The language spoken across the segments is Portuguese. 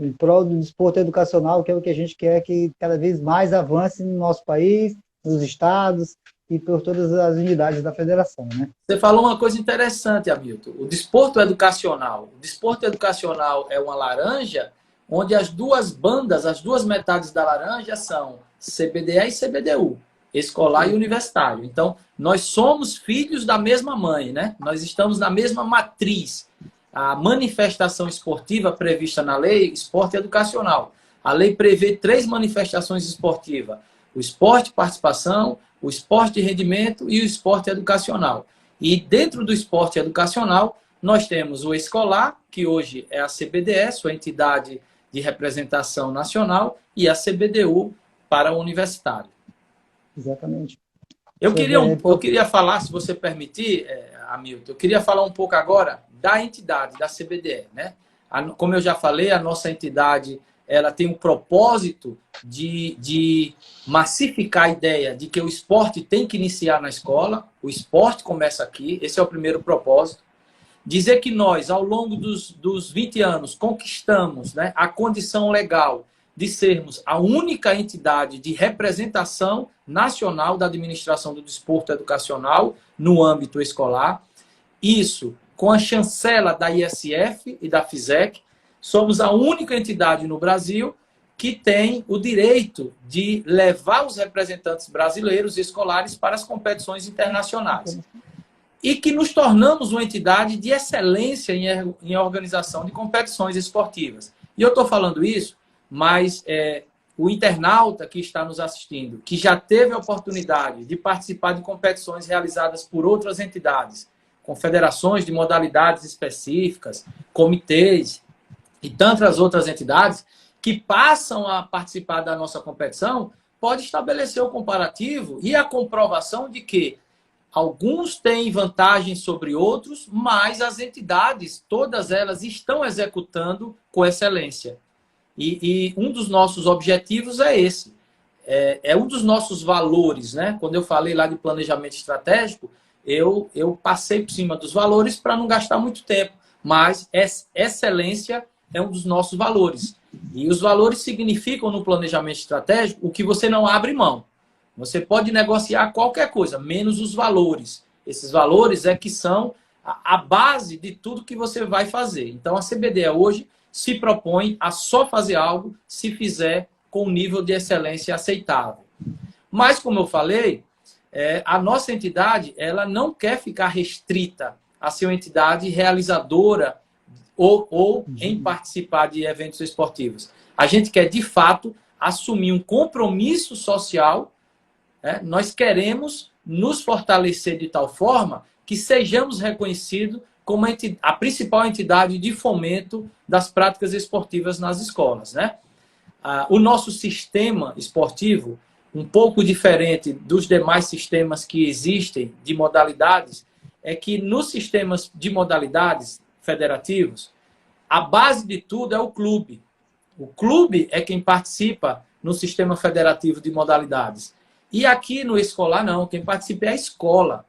em prol do desporto educacional, que é o que a gente quer que cada vez mais avance no nosso país, nos estados e por todas as unidades da federação, né? Você falou uma coisa interessante, Hamilton. O desporto educacional. O desporto educacional é uma laranja onde as duas bandas, as duas metades da laranja são CBDE e CBDU, escolar e universitário. Então, nós somos filhos da mesma mãe, né? Nós estamos na mesma matriz. A manifestação esportiva prevista na lei, esporte educacional. A lei prevê 3 manifestações esportivas: o esporte participação, o esporte de rendimento e o esporte educacional. E dentro do esporte educacional, nós temos o escolar, que hoje é a CBDE, sua entidade de representação nacional, e a CBDU para o universitário. Exatamente. Eu queria falar, se você permitir, Hamilton, eu queria falar um pouco agora da entidade, da CBDE, né? Como eu já falei, a nossa entidade ela tem um propósito de massificar a ideia de que o esporte tem que iniciar na escola, o esporte começa aqui, esse é o primeiro propósito. Dizer que nós, ao longo dos 20 anos, conquistamos, né, a condição legal de sermos a única entidade de representação nacional da administração do desporto educacional no âmbito escolar. Isso com a chancela da ISF e da FISEC. Somos a única entidade no Brasil que tem o direito de levar os representantes brasileiros e escolares para as competições internacionais. E que nos tornamos uma entidade de excelência em organização de competições esportivas. E eu estou falando isso, mas o internauta que está nos assistindo, que já teve a oportunidade de participar de competições realizadas por outras entidades, confederações de modalidades específicas, comitês e tantas outras entidades que passam a participar da nossa competição, pode estabelecer o comparativo e a comprovação de que alguns têm vantagens sobre outros, mas as entidades, todas elas, estão executando com excelência. E um dos nossos objetivos é esse. É um dos nossos valores, né? Quando eu falei lá de planejamento estratégico, eu passei por cima dos valores para não gastar muito tempo. Mas excelência é um dos nossos valores. E os valores significam no planejamento estratégico o que você não abre mão. Você pode negociar qualquer coisa, menos os valores. Esses valores é que são a base de tudo que você vai fazer. Então, a CBDE hoje se propõe a só fazer algo se fizer com um nível de excelência aceitável. Mas, como eu falei, a nossa entidade ela não quer ficar restrita a ser uma entidade realizadora ou em participar de eventos esportivos. A gente quer, de fato, assumir um compromisso social. Nós queremos nos fortalecer de tal forma que sejamos reconhecidos como a principal entidade de fomento das práticas esportivas nas escolas, né? O nosso sistema esportivo, um pouco diferente dos demais sistemas que existem de modalidades, é que nos sistemas de modalidades federativos, a base de tudo é o clube. O clube é quem participa no sistema federativo de modalidades. E aqui no escolar, não. Quem participa é a escola.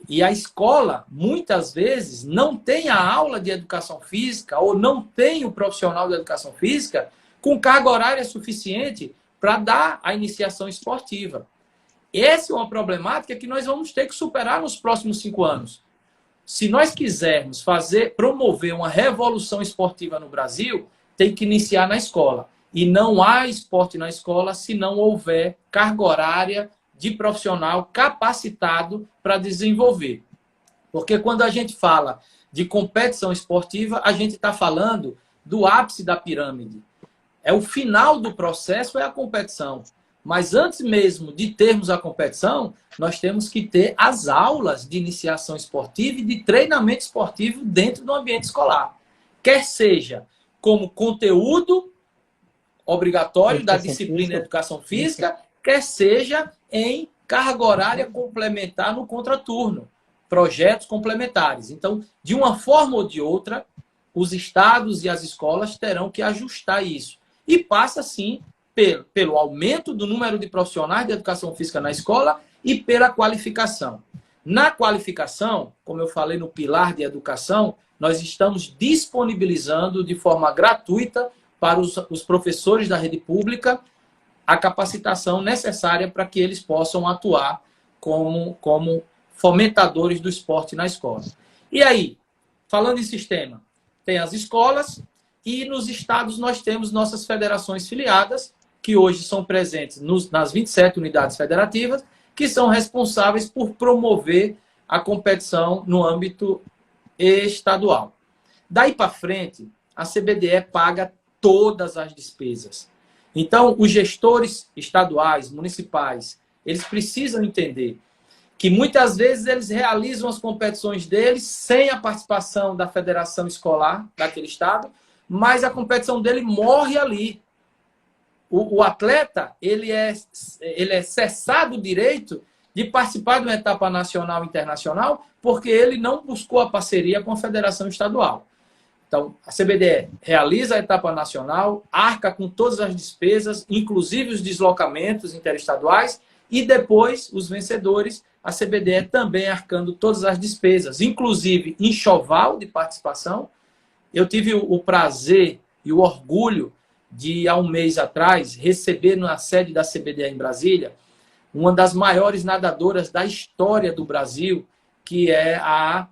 E a escola, muitas vezes, não tem a aula de educação física ou não tem o profissional de educação física com carga horária suficiente para dar a iniciação esportiva. Essa é uma problemática que nós vamos ter que superar nos próximos 5 anos. Se nós quisermos promover uma revolução esportiva no Brasil, tem que iniciar na escola. E não há esporte na escola se não houver carga horária de profissional capacitado para desenvolver. Porque quando a gente fala de competição esportiva, a gente está falando do ápice da pirâmide. O final do processo é a competição. Mas antes mesmo de termos a competição, nós temos que ter as aulas de iniciação esportiva e de treinamento esportivo dentro do ambiente escolar. Quer seja como conteúdo obrigatório da disciplina de educação física, quer seja em carga horária complementar no contraturno, projetos complementares. Então, de uma forma ou de outra, os estados e as escolas terão que ajustar isso. E passa, sim, pelo aumento do número de profissionais de educação física na escola e pela qualificação. Na qualificação, como eu falei no pilar de educação, nós estamos disponibilizando de forma gratuita para os professores da rede pública a capacitação necessária para que eles possam atuar como fomentadores do esporte na escola. E aí, falando em sistema, tem as escolas e nos estados nós temos nossas federações filiadas, que hoje são presentes nas 27 unidades federativas, que são responsáveis por promover a competição no âmbito estadual. Daí para frente, a CBDE paga todas as despesas. Então, os gestores estaduais, municipais, eles precisam entender que muitas vezes eles realizam as competições deles sem a participação da federação escolar daquele estado, mas a competição dele morre ali. O atleta, ele é cessado o direito de participar de uma etapa nacional e internacional porque ele não buscou a parceria com a federação estadual. Então, a CBDE realiza a etapa nacional, arca com todas as despesas, inclusive os deslocamentos interestaduais, e depois, os vencedores, a CBDE também arcando todas as despesas, inclusive enxoval de participação. Eu tive o prazer e o orgulho de, há um mês atrás, receber na sede da CBDE em Brasília uma das maiores nadadoras da história do Brasil, que é a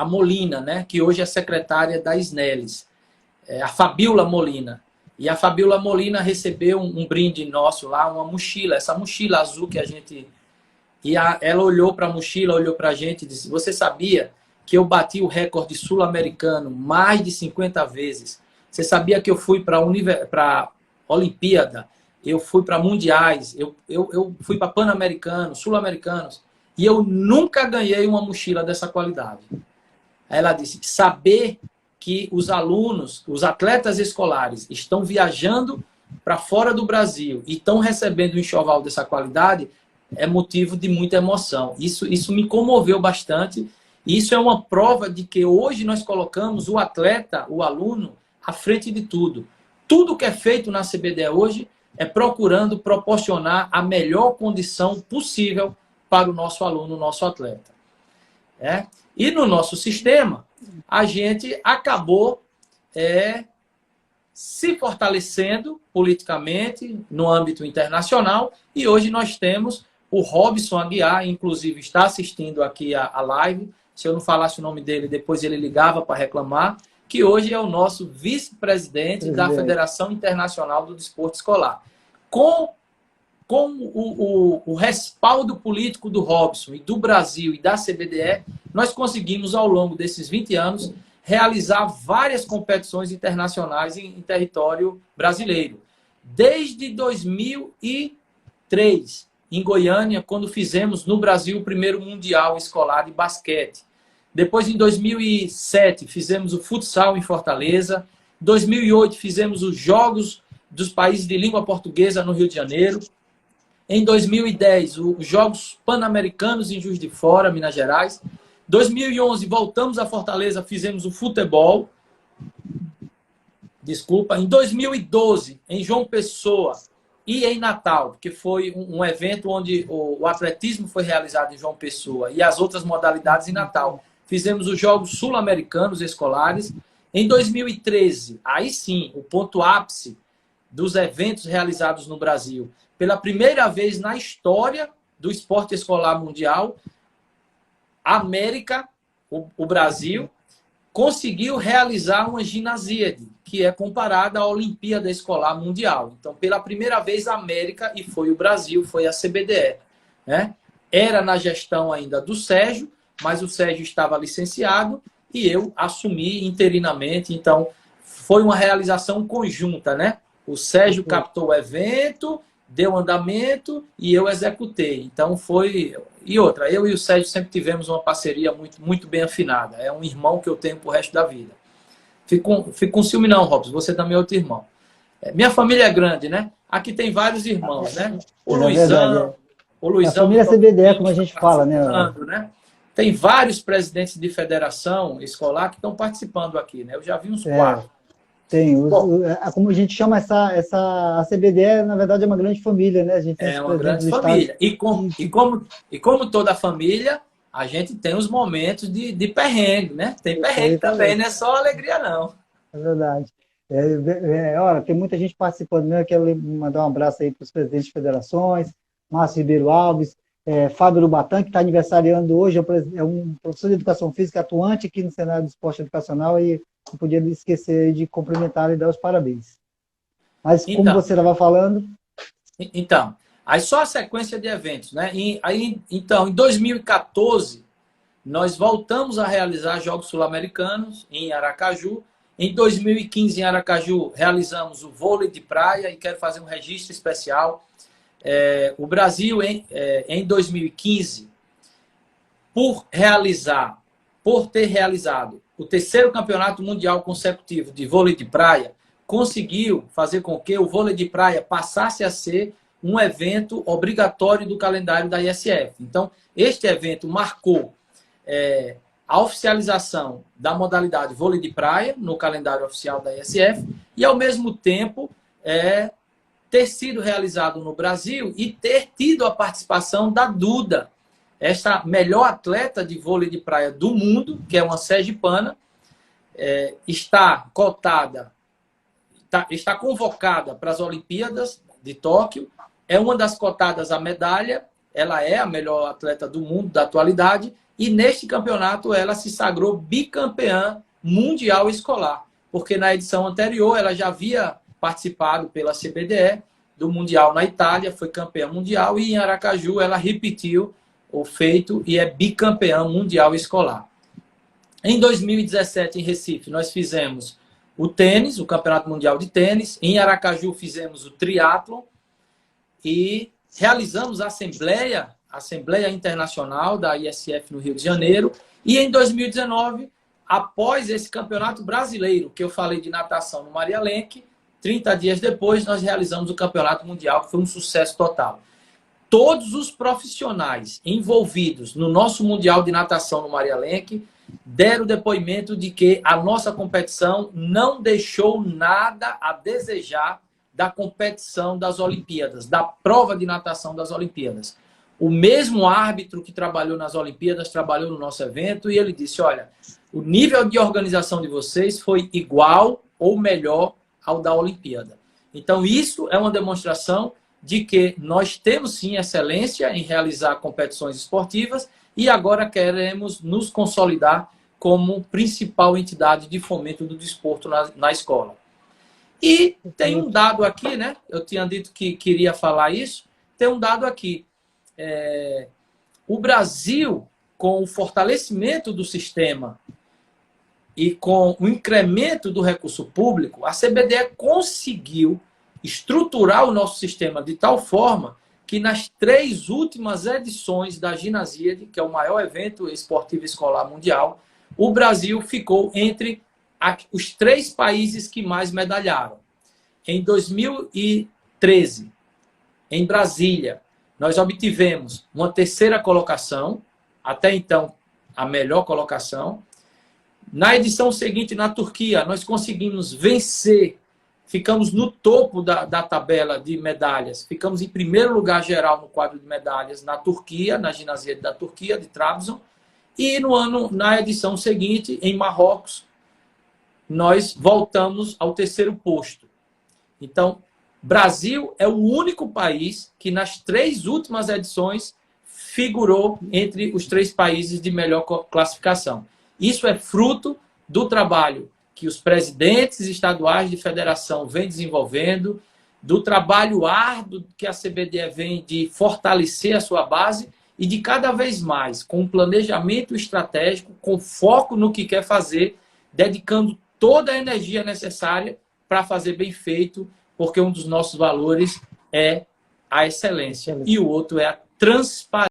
Molina, né? Que hoje é secretária da SNELES, a Fabiola Molina. E a Fabiola Molina recebeu um brinde nosso lá, uma mochila, essa mochila azul que a gente... E ela olhou para a mochila, olhou para a gente e disse: você sabia que eu bati o recorde sul-americano mais de 50 vezes? Você sabia que eu fui para a Olimpíada, eu fui para mundiais, eu fui para Pan-Americanos, Sul-Americanos, e eu nunca ganhei uma mochila dessa qualidade. Aí ela disse: saber que os alunos, os atletas escolares, estão viajando para fora do Brasil e estão recebendo um enxoval dessa qualidade é motivo de muita emoção. Isso me comoveu bastante. E isso é uma prova de que hoje nós colocamos o atleta, o aluno, à frente de tudo. Tudo que é feito na CBDE hoje é procurando proporcionar a melhor condição possível para o nosso aluno, o nosso atleta. E no nosso sistema, a gente acabou se fortalecendo politicamente no âmbito internacional, e hoje nós temos o Robson Aguiar, inclusive está assistindo aqui a live. Se eu não falasse o nome dele, depois ele ligava para reclamar, que hoje é o nosso vice-presidente da Federação Internacional do Desporto Escolar. Com o respaldo político do Robson e do Brasil e da CBDE, nós conseguimos, ao longo desses 20 anos, realizar várias competições internacionais em território brasileiro. Desde 2003, em Goiânia, quando fizemos no Brasil o primeiro Mundial Escolar de Basquete. Depois, em 2007, fizemos o futsal em Fortaleza. Em 2008, fizemos os Jogos dos Países de Língua Portuguesa no Rio de Janeiro. Em 2010, os Jogos Pan-Americanos em Juiz de Fora, Minas Gerais. Em 2011, voltamos a Fortaleza, fizemos o futebol. Em 2012, em João Pessoa e em Natal, porque foi um evento onde o atletismo foi realizado em João Pessoa e as outras modalidades em Natal. Fizemos os Jogos Sul-Americanos Escolares. Em 2013, aí sim, o ponto ápice dos eventos realizados no Brasil. Pela primeira vez na história do esporte escolar mundial, a América, o Brasil, conseguiu realizar uma ginasíade, que é comparada à Olimpíada Escolar Mundial. Então, pela primeira vez, a América, e foi o Brasil, foi a CBDE. Era na gestão ainda do Sérgio, mas o Sérgio estava licenciado e eu assumi interinamente. Então, foi uma realização conjunta, né? O Sérgio captou o evento, deu andamento e eu executei. Então, foi... E outra, eu e o Sérgio sempre tivemos uma parceria muito bem afinada. É um irmão que eu tenho pro resto da vida. Fico com ciúme não, Robson. Você também é outro irmão. Minha família é grande, né? Aqui tem vários irmãos, né? O Luizão... A família CBDE, como a gente fala, né? Tem vários presidentes de federação escolar que estão participando aqui, né? Eu já vi uns 4. Tem. Como a gente chama a CBDE, na verdade, é uma grande família, né? A gente é uma grande família. E como toda família, a gente tem os momentos de perrengue, né? Tem perrengue também, não é só alegria, não. É verdade. Olha, tem muita gente participando, né? Eu quero mandar um abraço aí para os presidentes de federações, Márcio Ribeiro Alves, Fábio Lubatan, que está aniversariando hoje, é um professor de educação física atuante aqui no cenário do esporte educacional, e não podia esquecer de cumprimentar e dar os parabéns. Mas como Então, você estava falando... Então, aí só a sequência de eventos, né? Então, em 2014, nós voltamos a realizar Jogos Sul-Americanos em Aracaju. Em 2015, em Aracaju, realizamos o vôlei de praia, e quero fazer um registro especial. O Brasil, em 2015, por ter realizado o terceiro campeonato mundial consecutivo de vôlei de praia, conseguiu fazer com que o vôlei de praia passasse a ser um evento obrigatório do calendário da ISF. Então, este evento marcou a oficialização da modalidade vôlei de praia no calendário oficial da ISF e, ao mesmo tempo, ter sido realizado no Brasil e ter tido a participação da Duda, esta melhor atleta de vôlei de praia do mundo, que é uma sergipana, está cotada, está convocada para as Olimpíadas de Tóquio, é uma das cotadas à medalha, ela é a melhor atleta do mundo da atualidade, e neste campeonato ela se sagrou bicampeã mundial escolar, porque na edição anterior ela já havia participado pela CBDE do Mundial na Itália, foi campeã mundial, e em Aracaju ela repetiu o feito e é bicampeã mundial escolar. Em 2017, em Recife, nós fizemos o tênis, o Campeonato Mundial de Tênis. Em Aracaju fizemos o triatlon e realizamos a Assembleia Internacional da ISF no Rio de Janeiro. E em 2019, após esse Campeonato Brasileiro, que eu falei de natação no Maria Lenk, 30 dias depois nós realizamos o Campeonato Mundial, que foi um sucesso total. Todos os profissionais envolvidos no nosso Mundial de Natação no Maria Lenk deram depoimento de que a nossa competição não deixou nada a desejar da competição das Olimpíadas, da prova de natação das Olimpíadas. O mesmo árbitro que trabalhou nas Olimpíadas trabalhou no nosso evento e ele disse, olha, o nível de organização de vocês foi igual ou melhor ao da Olimpíada. Então, isso é uma demonstração de que nós temos, sim, excelência em realizar competições esportivas e agora queremos nos consolidar como principal entidade de fomento do desporto na escola. E tem um dado aqui, né? Eu tinha dito que queria falar isso. Tem um dado aqui. O Brasil, com o fortalecimento do sistema e com o incremento do recurso público, a CBDE conseguiu estruturar o nosso sistema de tal forma que nas 3 últimas edições da Ginasíade, que é o maior evento esportivo escolar mundial, o Brasil ficou entre os 3 países que mais medalharam. Em 2013, em Brasília, nós obtivemos uma 3ª colocação, até então a melhor colocação. Na edição seguinte, na Turquia, nós conseguimos vencer. Ficamos no topo da tabela de medalhas. Ficamos em primeiro lugar geral no quadro de medalhas na Turquia, na Ginásio da Turquia, de Trabzon. E na edição seguinte, em Marrocos, nós voltamos ao 3º posto. Então, Brasil é o único país que nas 3 últimas edições figurou entre os 3 países de melhor classificação. Isso é fruto do trabalho que os presidentes estaduais de federação vêm desenvolvendo, do trabalho árduo que a CBDE vem de fortalecer a sua base e de cada vez mais, com um planejamento estratégico, com foco no que quer fazer, dedicando toda a energia necessária para fazer bem feito, porque um dos nossos valores é a excelência e o outro é a transparência.